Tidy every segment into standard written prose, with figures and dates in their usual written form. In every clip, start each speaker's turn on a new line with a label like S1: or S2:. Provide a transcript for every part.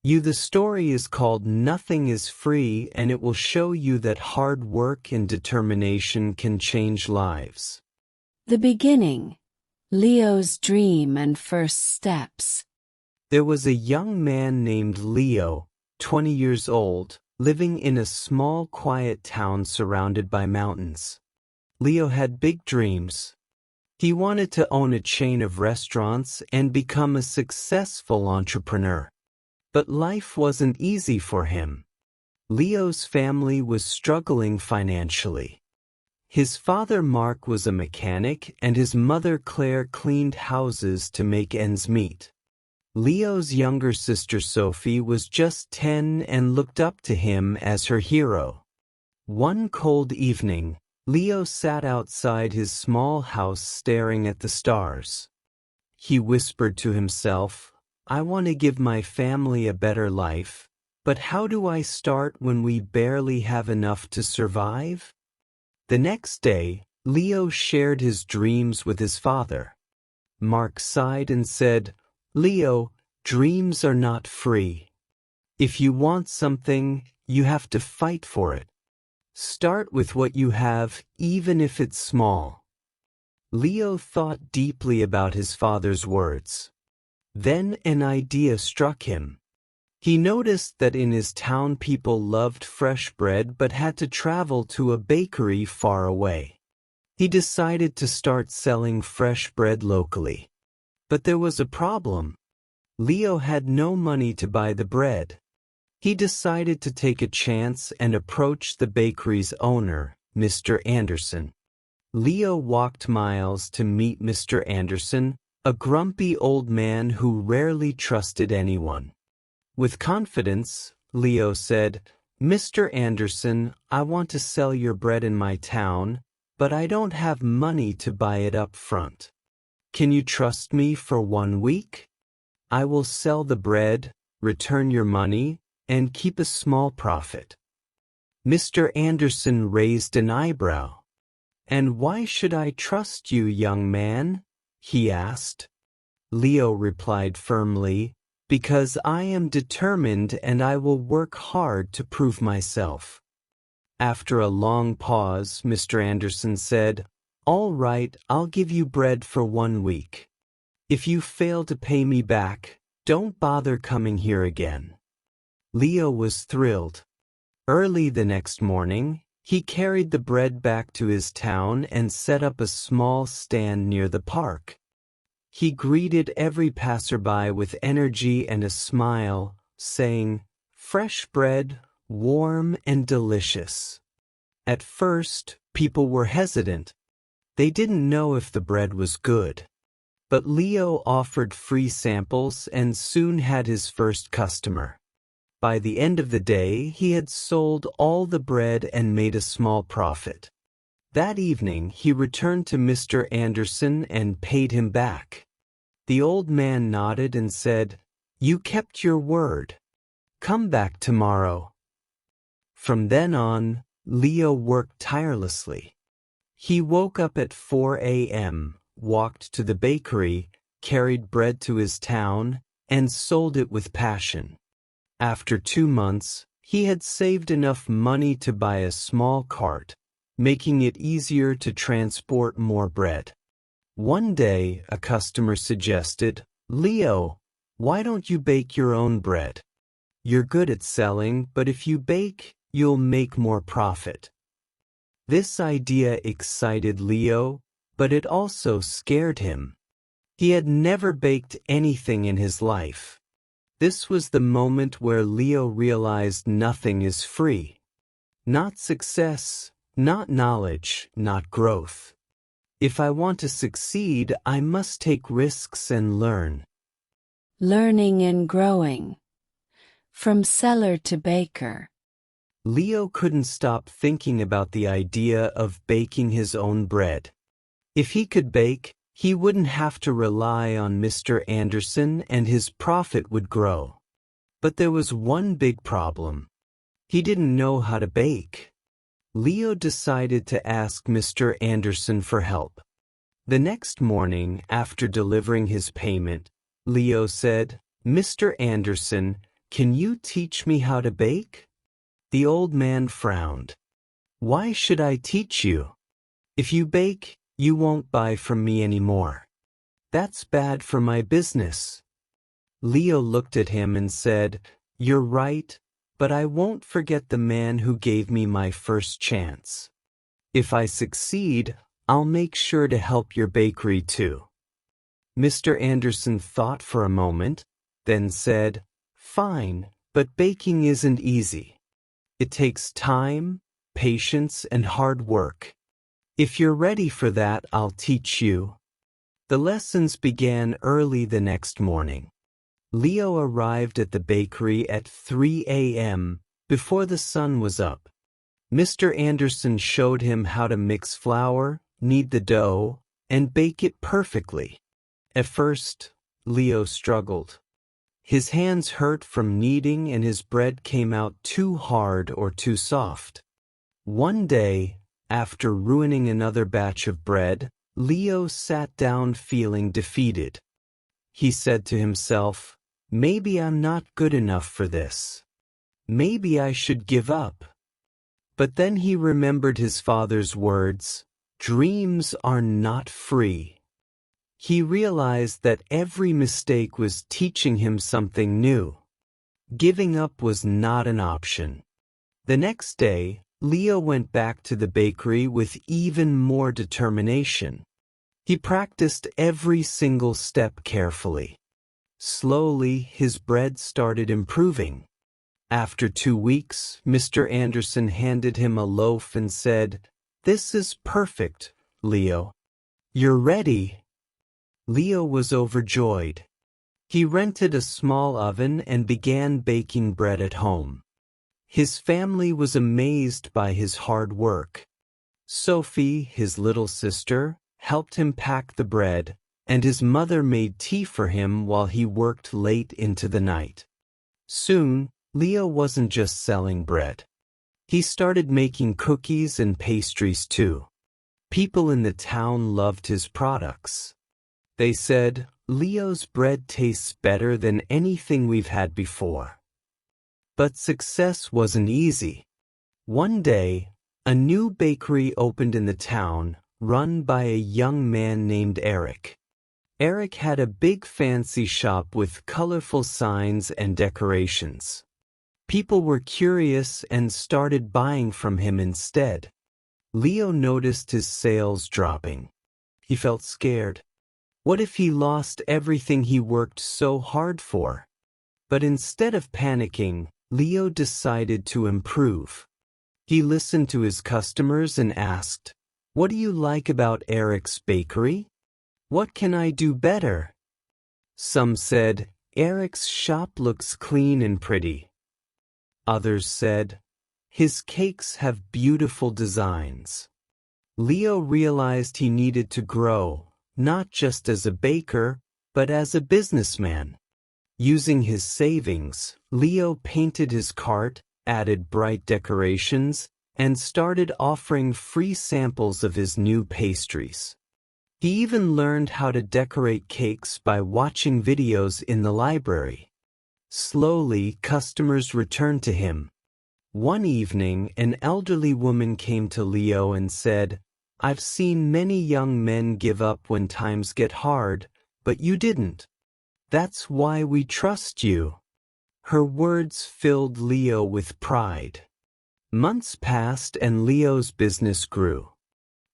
S1: The story is called Nothing is Free, and it will show you that hard work and determination can change lives.
S2: The beginning. Leo's dream and first steps.
S1: There was a young man named Leo, 20 years old, living in a small, quiet town surrounded by mountains. Leo had big dreams. He wanted to own a chain of restaurants and become a successful entrepreneur. But life wasn't easy for him. Leo's family was struggling financially. His father Mark was a mechanic and his mother Claire cleaned houses to make ends meet. Leo's younger sister Sophie was just 10 and looked up to him as her hero. One cold evening, Leo sat outside his small house staring at the stars. He whispered to himself, "I want to give my family a better life, but how do I start when we barely have enough to survive?" The next day, Leo shared his dreams with his father. Mark sighed and said, "Leo, dreams are not free. If you want something, you have to fight for it. Start with what you have, even if it's small." Leo thought deeply about his father's words. Then an idea struck him. He noticed that in his town people loved fresh bread but had to travel to a bakery far away. He decided to start selling fresh bread locally. But there was a problem. Leo had no money to buy the bread. He decided to take a chance and approach the bakery's owner, Mr. Anderson. Leo walked miles to meet Mr. Anderson, a grumpy old man who rarely trusted anyone. With confidence, Leo said, "Mr. Anderson, I want to sell your bread in my town, but I don't have money to buy it up front. Can you trust me for 1 week? I will sell the bread, return your money, and keep a small profit." Mr. Anderson raised an eyebrow. "And why should I trust you, young man?" he asked. Leo replied firmly, "Because I am determined and I will work hard to prove myself." After a long pause, Mr. Anderson said, "All right, I'll give you bread for 1 week. If you fail to pay me back, don't bother coming here again." Leo was thrilled. Early the next morning, he carried the bread back to his town and set up a small stand near the park. He greeted every passerby with energy and a smile, saying, "Fresh bread, warm and delicious." At first, people were hesitant. They didn't know if the bread was good. But Leo offered free samples and soon had his first customer. By the end of the day, he had sold all the bread and made a small profit. That evening, he returned to Mr. Anderson and paid him back. The old man nodded and said, "You kept your word. Come back tomorrow." From then on, Leo worked tirelessly. He woke up at 4 a.m., walked to the bakery, carried bread to his town, and sold it with passion. After 2 months, he had saved enough money to buy a small cart, making it easier to transport more bread. One day, a customer suggested, "Leo, why don't you bake your own bread? You're good at selling, but if you bake, you'll make more profit." This idea excited Leo, but it also scared him. He had never baked anything in his life. This was the moment where Leo realized nothing is free. Not success, not knowledge, not growth. If I want to succeed, I must take risks and learn.
S2: Learning and growing. From seller to baker.
S1: Leo couldn't stop thinking about the idea of baking his own bread. If he could bake, he wouldn't have to rely on Mr. Anderson and his profit would grow. But there was one big problem. He didn't know how to bake. Leo decided to ask Mr. Anderson for help. The next morning, after delivering his payment, Leo said, "Mr. Anderson, "Can you teach me how to bake?" The old man frowned. "Why should I teach you? If you bake, you won't buy from me anymore. That's bad for my business." Leo looked at him and said, "You're right, but I won't forget the man who gave me my first chance. If I succeed, I'll make sure to help your bakery too." Mr. Anderson thought for a moment, then said, "Fine, but baking isn't easy. It takes time, patience, and hard work. If you're ready for that, I'll teach you." The lessons began early the next morning. Leo arrived at the bakery at 3 a.m. before the sun was up. Mr. Anderson showed him how to mix flour, knead the dough, and bake it perfectly. At first, Leo struggled. His hands hurt from kneading and his bread came out too hard or too soft. One day, after ruining another batch of bread, Leo sat down feeling defeated. He said to himself, "Maybe I'm not good enough for this. Maybe I should give up." But then he remembered his father's words, "Dreams are not free." He realized that every mistake was teaching him something new. Giving up was not an option. The next day, Leo went back to the bakery with even more determination. He practiced every single step carefully. Slowly, his bread started improving. After 2 weeks, Mr. Anderson handed him a loaf and said, "This is perfect, Leo. You're ready." Leo was overjoyed. He rented a small oven and began baking bread at home. His family was amazed by his hard work. Sophie, his little sister, helped him pack the bread, and his mother made tea for him while he worked late into the night. Soon, Leo wasn't just selling bread. He started making cookies and pastries too. People in the town loved his products. They said, "Leo's bread tastes better than anything we've had before." But success wasn't easy. One day, a new bakery opened in the town, run by a young man named Eric. Eric had a big fancy shop with colorful signs and decorations. People were curious and started buying from him instead. Leo noticed his sales dropping. He felt scared. What if he lost everything he worked so hard for? But instead of panicking, Leo decided to improve. He listened to his customers and asked, "What do you like about Eric's bakery? What can I do better?" Some said, "Eric's shop looks clean and pretty." Others said, "His cakes have beautiful designs." Leo realized he needed to grow, not just as a baker, but as a businessman. Using his savings, Leo painted his cart, added bright decorations, and started offering free samples of his new pastries. He even learned how to decorate cakes by watching videos in the library. Slowly, customers returned to him. One evening, an elderly woman came to Leo and said, "I've seen many young men give up when times get hard, but you didn't. That's why we trust you." Her words filled Leo with pride. Months passed and Leo's business grew.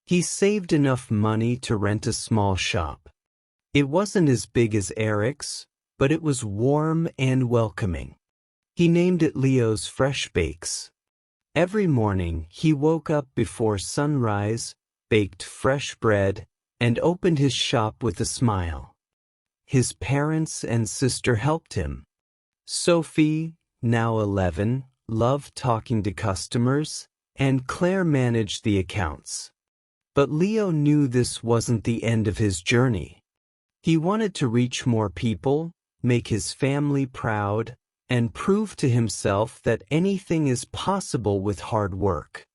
S1: He saved enough money to rent a small shop. It wasn't as big as Eric's, but it was warm and welcoming. He named it Leo's Fresh Bakes. Every morning, he woke up before sunrise, baked fresh bread, and opened his shop with a smile. His parents and sister helped him. Sophie, now 11, loved talking to customers, and Claire managed the accounts. But Leo knew this wasn't the end of his journey. He wanted to reach more people, make his family proud, and prove to himself that anything is possible with hard work.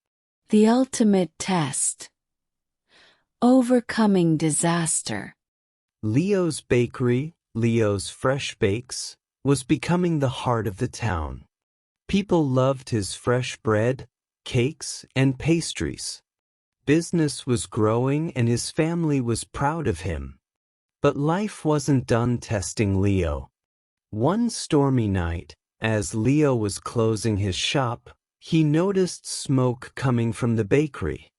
S2: The ultimate test. Overcoming disaster.
S1: Leo's Bakery, Leo's Fresh Bakes, was becoming the heart of the town. People loved his fresh bread, cakes, and pastries. Business was growing and his family was proud of him. But life wasn't done testing Leo. One stormy night, as Leo was closing his shop, he noticed smoke coming from the bakery.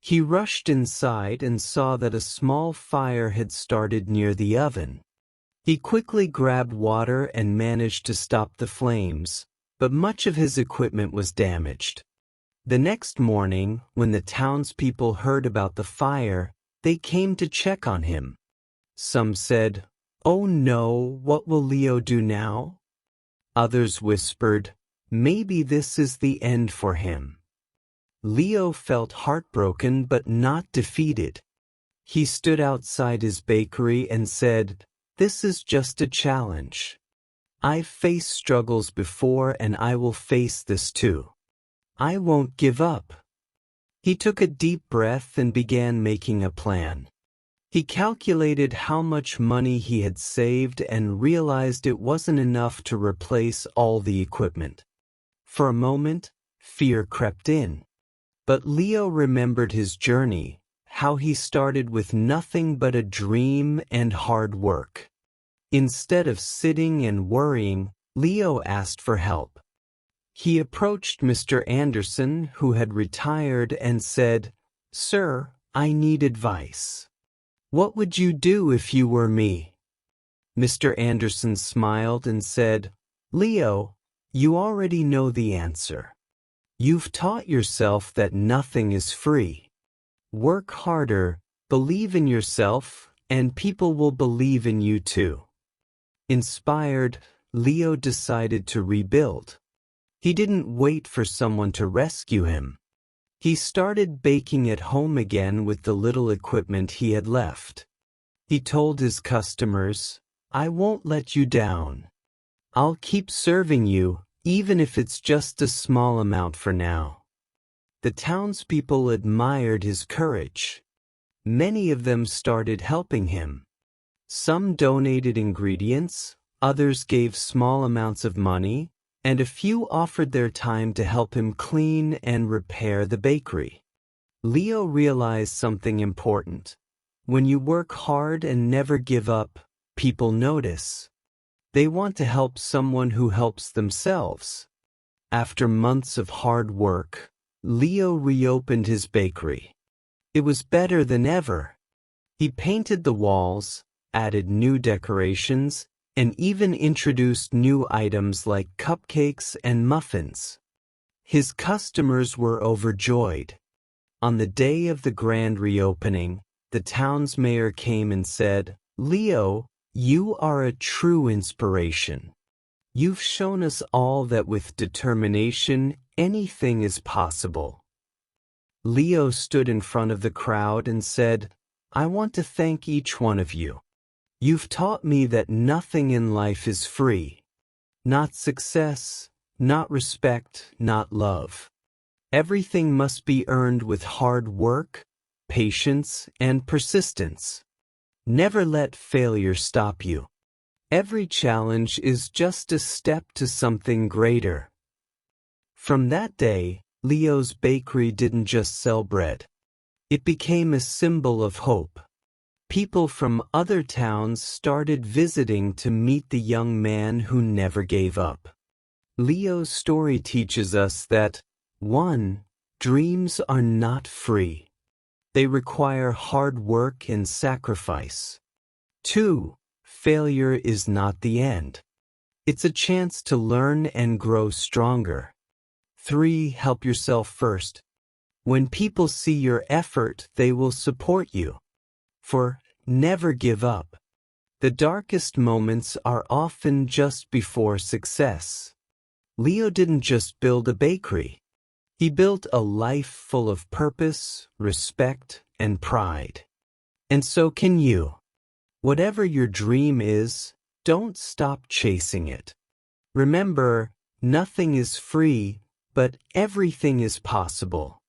S1: He rushed inside and saw that a small fire had started near the oven. He quickly grabbed water and managed to stop the flames, but much of his equipment was damaged. The next morning, when the townspeople heard about the fire, they came to check on him. Some said, "Oh no, what will Leo do now?" Others whispered, "Maybe this is the end for him." Leo felt heartbroken but not defeated. He stood outside his bakery and said, "This is just a challenge. I've faced struggles before and I will face this too. I won't give up." He took a deep breath and began making a plan. He calculated how much money he had saved and realized it wasn't enough to replace all the equipment. For a moment, fear crept in. But Leo remembered his journey, how he started with nothing but a dream and hard work. Instead of sitting and worrying, Leo asked for help. He approached Mr. Anderson, who had retired, and said, "Sir, I need advice. What would you do if you were me?" Mr. Anderson smiled and said, "Leo, you already know the answer. You've taught yourself that nothing is free. Work harder, believe in yourself, and people will believe in you too." Inspired, Leo decided to rebuild. He didn't wait for someone to rescue him. He started baking at home again with the little equipment he had left. He told his customers, "I won't let you down. I'll keep serving you, even if it's just a small amount for now." The townspeople admired his courage. Many of them started helping him. Some donated ingredients, others gave small amounts of money, and a few offered their time to help him clean and repair the bakery. Leo realized something important. When you work hard and never give up, people notice. They want to help someone who helps themselves. After months of hard work, Leo reopened his bakery. It was better than ever. He painted the walls, added new decorations, and even introduced new items like cupcakes and muffins. His customers were overjoyed. On the day of the grand reopening, the town's mayor came and said, "Leo, you are a true inspiration. You've shown us all that with determination, anything is possible." Leo stood in front of the crowd and said, "I want to thank each one of you. You've taught me that nothing in life is free. Not success, not respect, not love. Everything must be earned with hard work, patience, and persistence. Never let failure stop you. Every challenge is just a step to something greater." From that day, Leo's bakery didn't just sell bread. It became a symbol of hope. People from other towns started visiting to meet the young man who never gave up. Leo's story teaches us that 1. Dreams are not free. They require hard work and sacrifice. 2. Failure is not the end. It's a chance to learn and grow stronger. 3. Help yourself first. When people see your effort, they will support you. 4. Never give up. The darkest moments are often just before success. Leo didn't just build a bakery. He built a life full of purpose, respect, and pride. And so can you. Whatever your dream is, don't stop chasing it. Remember, nothing is free, but everything is possible.